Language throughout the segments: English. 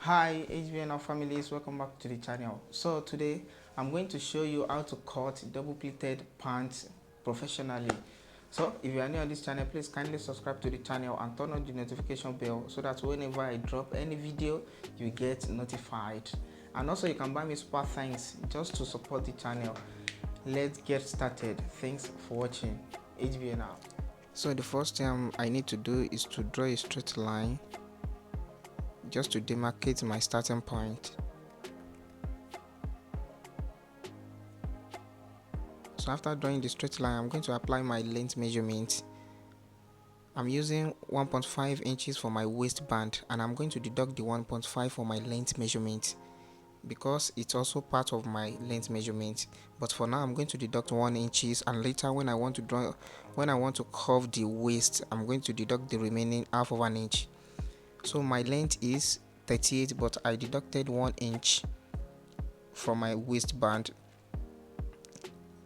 Hi HBNR families, welcome back to the channel. So today I'm going to show you how to cut double pleated pants professionally. So if you are new on this channel, please kindly subscribe to the channel and turn on the notification bell so that whenever I drop any video you get notified. And also you can buy me super thanks just to support the channel. Let's get started. Thanks for watching. HBNR. So the first thing I need to do is to draw a straight line just to demarcate my starting point. So after drawing the straight line, I'm going to apply my length measurement. I'm using 1.5 inches for my waistband, and I'm going to deduct the 1.5 for my length measurement because it's also part of my length measurement. But for now I'm going to deduct 1 inches, and later when I want to curve the waist, I'm going to deduct the remaining half of an inch. So my length is 38, but I deducted 1 inch from my waistband.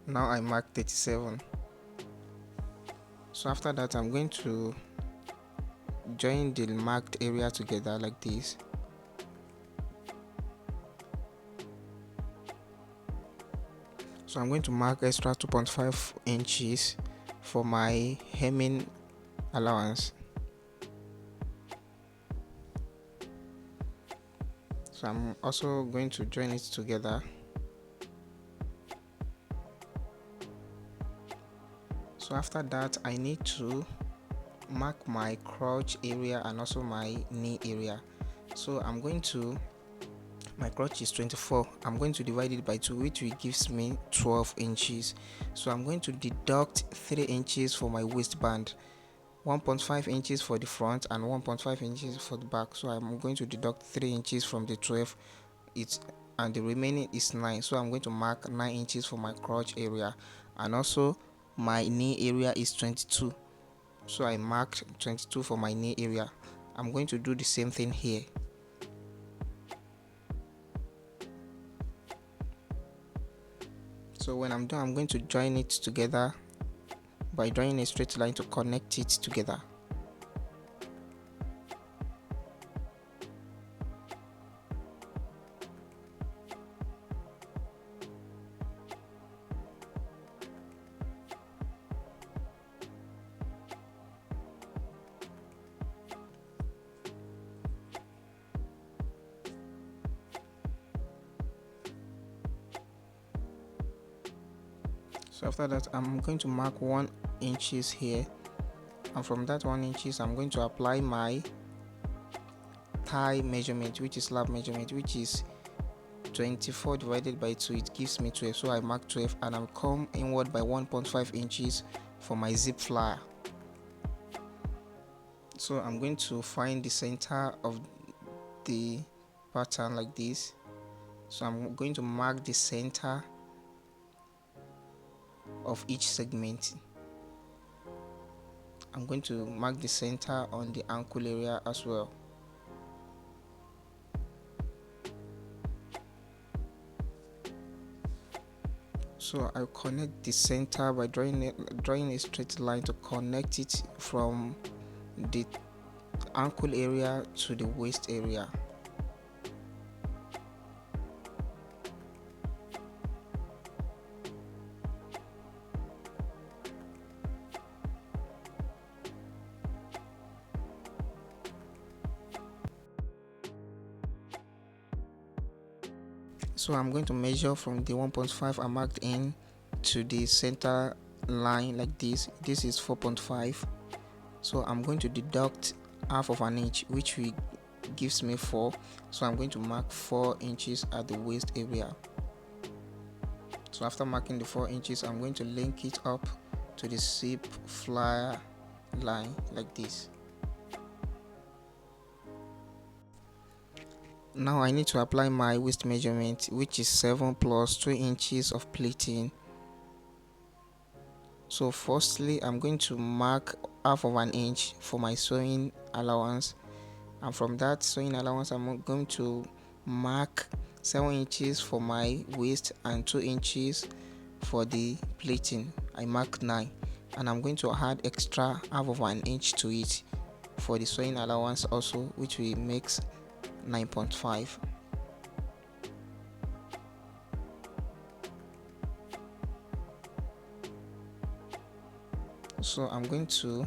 Now I mark 37. So after that I'm going to join the marked area together like this. So I'm going to mark extra 2.5 inches for my hemming allowance. So I'm also going to join it together. So after that I need to mark my crotch area and also my knee area. So my crotch is 24. I'm going to divide it by 2, which will gives me 12 inches. So I'm going to deduct 3 inches for my waistband, 1.5 inches for the front and 1.5 inches for the back. So I'm going to deduct 3 inches from the 12, and the remaining is 9. So I'm going to mark 9 inches for my crotch area, and also my knee area is 22. So I marked 22 for my knee area. I'm going to do the same thing here. So when I'm done, I'm going to join it together by drawing a straight line to connect it together. So after that I'm going to mark 1 inches here, and from that 1 inches I'm going to apply my thigh measurement, which is slab measurement, which is 24 divided by 2. It gives me 12. So I mark 12, and I'm come inward by 1.5 inches for my zip flyer. So I'm going to find the center of the pattern like this. So I'm going to mark the center of each segment. I'm going to mark the center on the ankle area as well. So I connect the center by drawing a straight line to connect it from the ankle area to the waist area. So I'm going to measure from the 1.5 I marked in to the center line like this. This is 4.5. So I'm going to deduct half of an inch, which gives me 4. So I'm going to mark 4 inches at the waist area. So after marking the 4 inches, I'm going to link it up to the zip flyer line like this. Now I need to apply my waist measurement, which is 7 plus 2 inches of pleating. So firstly I'm going to mark half of an inch for my sewing allowance, and from that sewing allowance I'm going to mark 7 inches for my waist and 2 inches for the pleating. I mark 9, and I'm going to add extra half of an inch to it for the sewing allowance also, which will makes 9.5. So I'm going to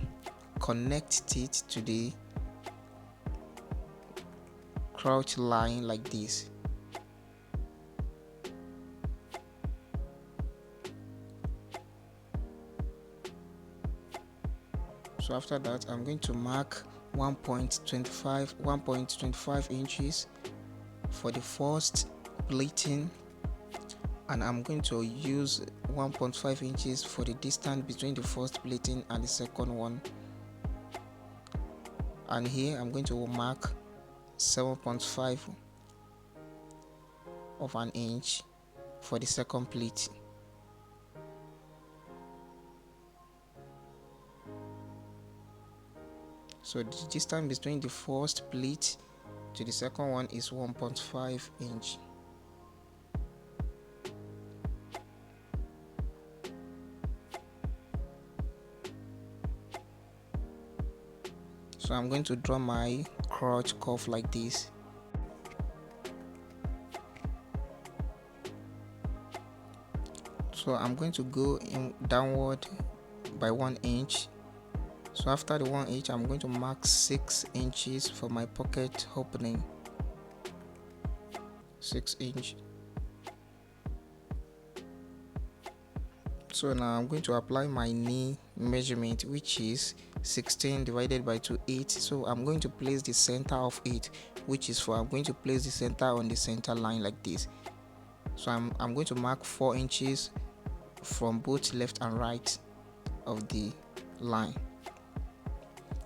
connect it to the crotch line like this. So after that, I'm going to mark 1.25 inches for the first pleating, and I'm going to use 1.5 inches for the distance between the first pleating and the second one. And here I'm going to mark 7.5 of an inch for the second pleat. So the distance between the first pleat to the second one is 1.5 inch. So I'm going to draw my crotch curve like this. So I'm going to go in downward by 1 inch. So after the 1 inch, I'm going to mark 6 inches for my pocket opening. 6 inch. So now I'm going to apply my knee measurement, which is 16 divided by 8. So I'm going to place the center of it, which is I'm going to place the center on the center line like this. So I'm going to mark 4 inches from both left and right of the line.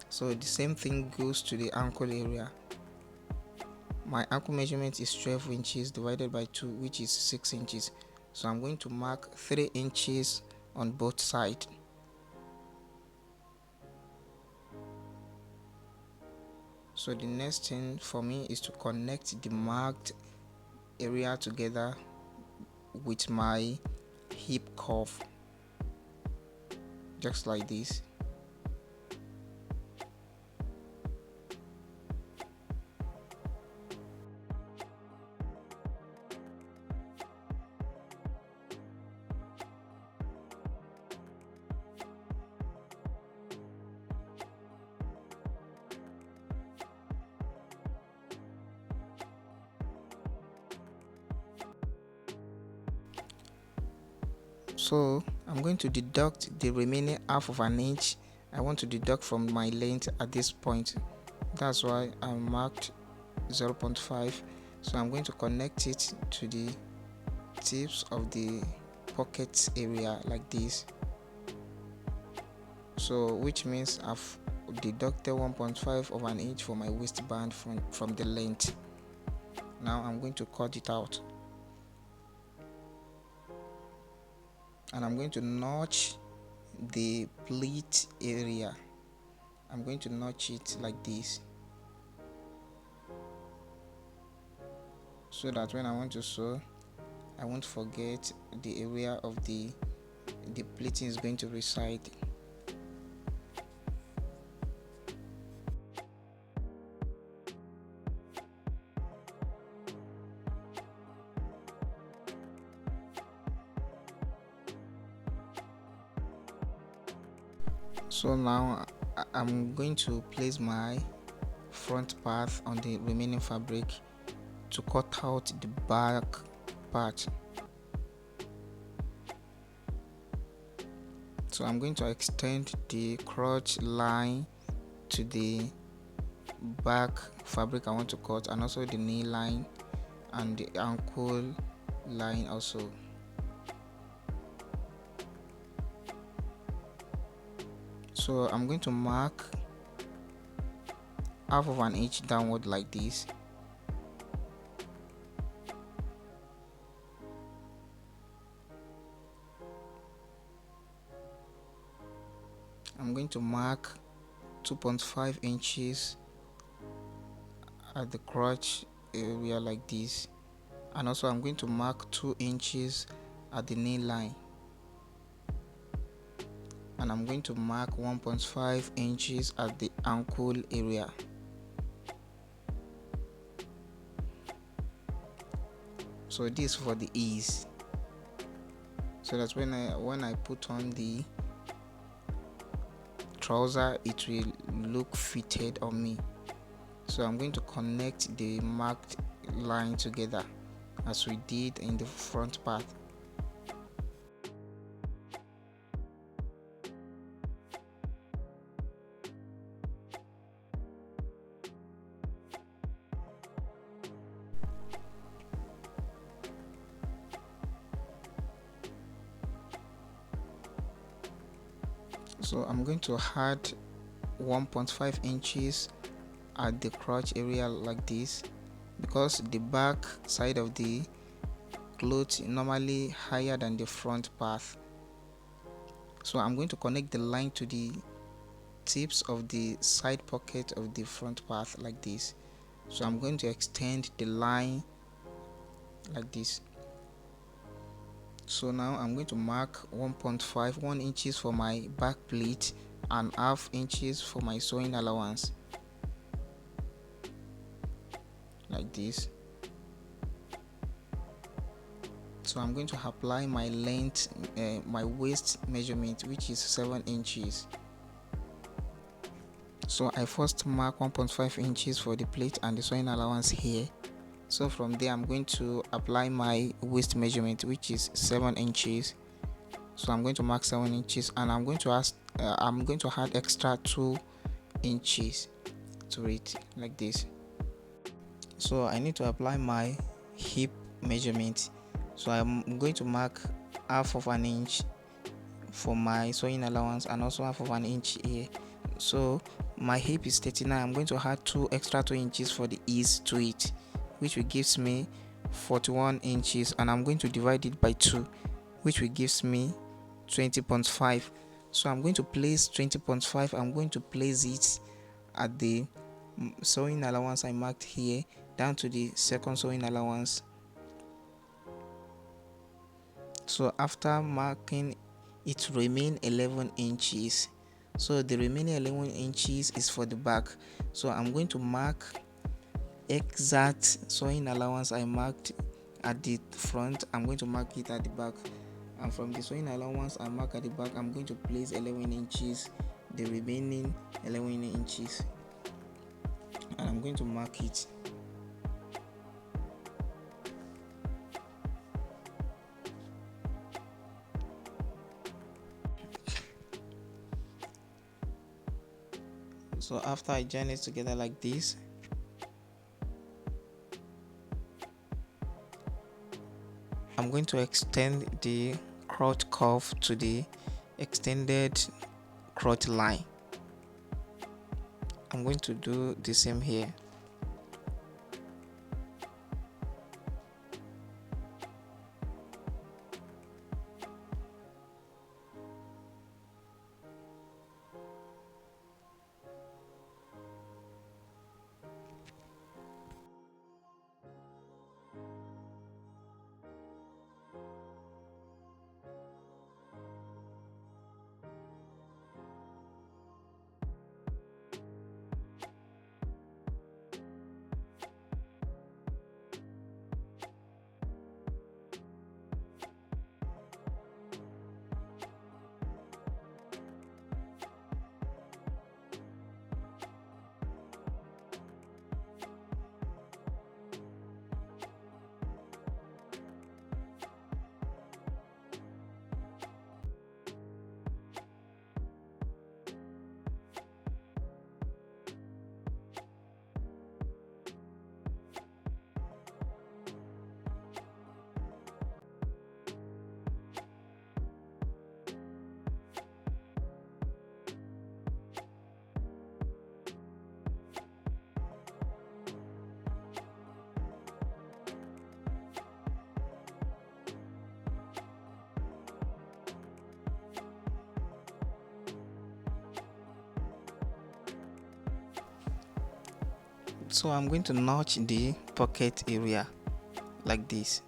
So the same thing goes to the ankle area. My ankle measurement is 12 inches divided by 2, which is 6 inches. So I'm going to mark 3 inches on both sides. So the next thing for me is to connect the marked area together with my hip curve, just like this. So I'm going to deduct the remaining half of an inch I want to deduct from my length at this point. That's why I marked 0.5. So I'm going to connect it to the tips of the pocket area like this. So which means I've deducted 1.5 of an inch for my waistband from the length. Now I'm going to cut it out. And I'm going to notch the pleat area. I'm going to notch it like this, so that when I want to sew, I won't forget the area of the pleating is going to reside. So now I'm going to place my front part on the remaining fabric to cut out the back part. So I'm going to extend the crotch line to the back fabric I want to cut, and also the knee line and the ankle line also. So I'm going to mark half of an inch downward like this. I'm going to mark 2.5 inches at the crotch area like this, and also I'm going to mark 2 inches at the knee line, and I'm going to mark 1.5 inches at the ankle area. So this for the ease, so that's when I put on the trouser, it will look fitted on me. So I'm going to connect the marked line together as we did in the front part. So I'm going to add 1.5 inches at the crotch area like this, because the back side of the clothes normally higher than the front part. So I'm going to connect the line to the tips of the side pocket of the front part like this. So I'm going to extend the line like this. So now I'm going to mark 1 inches for my back pleat and half inches for my sewing allowance like this. So I'm going to apply my length, my waist measurement, which is 7 inches. So I first mark 1.5 inches for the plate and the sewing allowance here. So from there I'm going to apply my waist measurement, which is 7 inches. So I'm going to mark 7 inches, and I'm going to add extra 2 inches to it like this. So I need to apply my hip measurement. So I'm going to mark half of an inch for my sewing allowance and also half of an inch here. So my hip is 39. I'm going to add 2 inches for the ease to it, which will gives me 41 inches, and I'm going to divide it by 2, which will gives me 20.5. So I'm going to place 20.5. I'm going to place it at the sewing allowance I marked here down to the second sewing allowance. So after marking, it remain 11 inches. So the remaining 11 inches is for the back. So I'm going to mark exact sewing allowance I marked at the front. I'm going to mark it at the back, and from the sewing allowance I mark at the back, I'm going to place 11 inches, the remaining 11 inches, and I'm going to mark it. So after I join it together like this, I'm going to extend the crotch cuff to the extended crotch line. I'm going to do the same here. So I'm going to notch the pocket area like this.